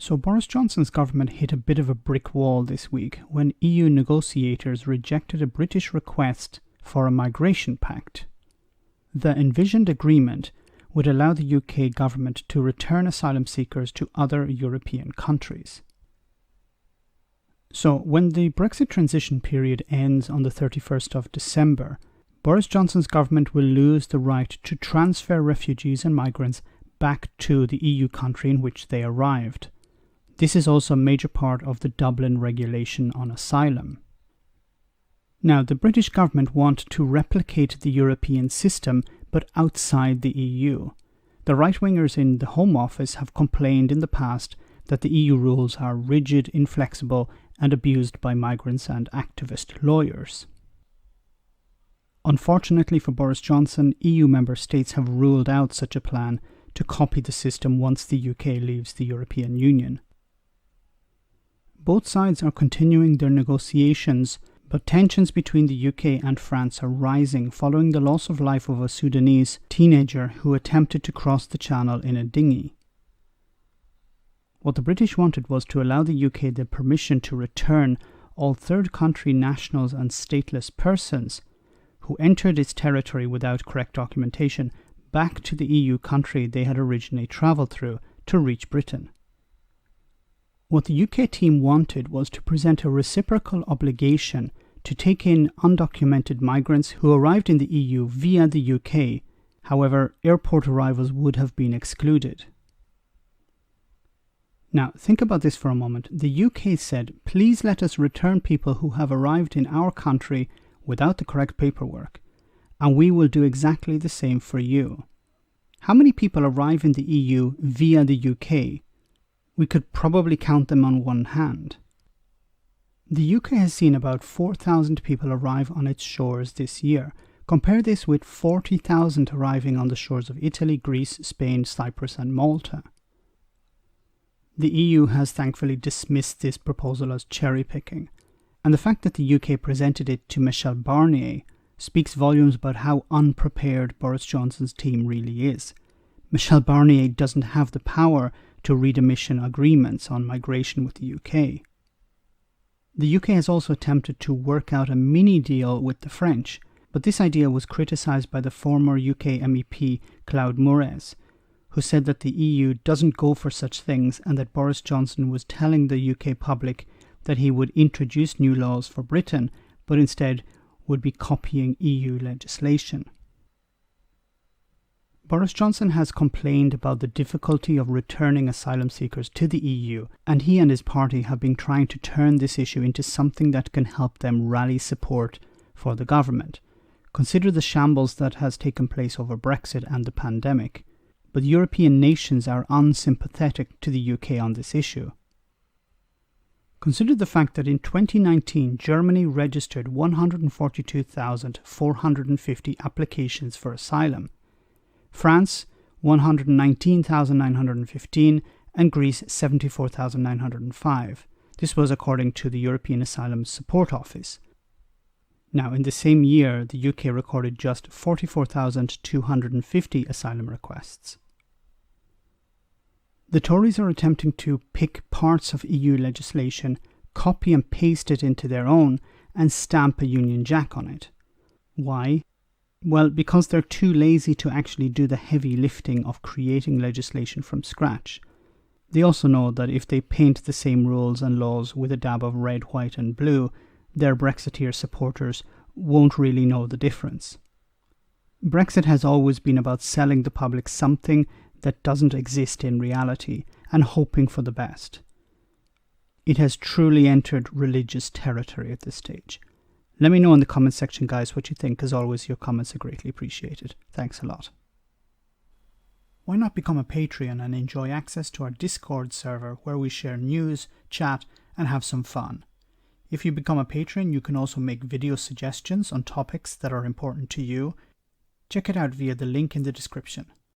So Boris Johnson's government hit a bit of a brick wall this week when EU negotiators rejected a British request for a migration pact. The envisioned agreement would allow the UK government to return asylum seekers to other European countries. So when the Brexit transition period ends on the 31st of December, Boris Johnson's government will lose the right to transfer refugees and migrants back to the EU country in which they arrived. This is also a major part of the Dublin Regulation on Asylum. Now, the British government want to replicate the European system, but outside the EU. The right-wingers in the Home Office have complained in the past that the EU rules are rigid, inflexible, and abused by migrants and activist lawyers. Unfortunately for Boris Johnson, EU member states have ruled out such a plan to copy the system once the UK leaves the European Union. Both sides are continuing their negotiations, but tensions between the UK and France are rising following the loss of life of a Sudanese teenager who attempted to cross the channel in a dinghy. What the British wanted was to allow the UK the permission to return all third country nationals and stateless persons who entered its territory without correct documentation back to the EU country they had originally travelled through to reach Britain. What the UK team wanted was to present a reciprocal obligation to take in undocumented migrants who arrived in the EU via the UK. However, airport arrivals would have been excluded. Now, think about this for a moment. The UK said, please let us return people who have arrived in our country without the correct paperwork, and we will do exactly the same for you. How many people arrive in the EU via the UK? We could probably count them on one hand. The UK has seen about 4,000 people arrive on its shores this year. Compare this with 40,000 arriving on the shores of Italy, Greece, Spain, Cyprus and Malta. The EU has thankfully dismissed this proposal as cherry-picking, and the fact that the UK presented it to Michel Barnier speaks volumes about how unprepared Boris Johnson's team really is. Michel Barnier doesn't have the power to readmission agreements on migration with the UK. The UK has also attempted to work out a mini-deal with the French, but this idea was criticised by the former UK MEP Claude Moraes, who said that the EU doesn't go for such things and that Boris Johnson was telling the UK public that he would introduce new laws for Britain, but instead would be copying EU legislation. Boris Johnson has complained about the difficulty of returning asylum seekers to the EU, and he and his party have been trying to turn this issue into something that can help them rally support for the government. Consider the shambles that has taken place over Brexit and the pandemic, but European nations are unsympathetic to the UK on this issue. Consider the fact that in 2019, Germany registered 142,450 applications for asylum, France 119,915 and Greece 74,905. This was according to the European Asylum Support Office. Now, in the same year, the UK recorded just 44,250 asylum requests. The Tories are attempting to pick parts of EU legislation, copy and paste it into their own, and stamp a Union Jack on it. Why? Well, because they're too lazy to actually do the heavy lifting of creating legislation from scratch. They also know that if they paint the same rules and laws with a dab of red, white and blue, their Brexiteer supporters won't really know the difference. Brexit has always been about selling the public something that doesn't exist in reality and hoping for the best. It has truly entered religious territory at this stage. Let me know in the comment section, guys, what you think. As always, your comments are greatly appreciated. Thanks a lot. Why not become a Patreon and enjoy access to our Discord server where we share news, chat, and have some fun. If you become a patron, you can also make video suggestions on topics that are important to you. Check it out via the link in the description.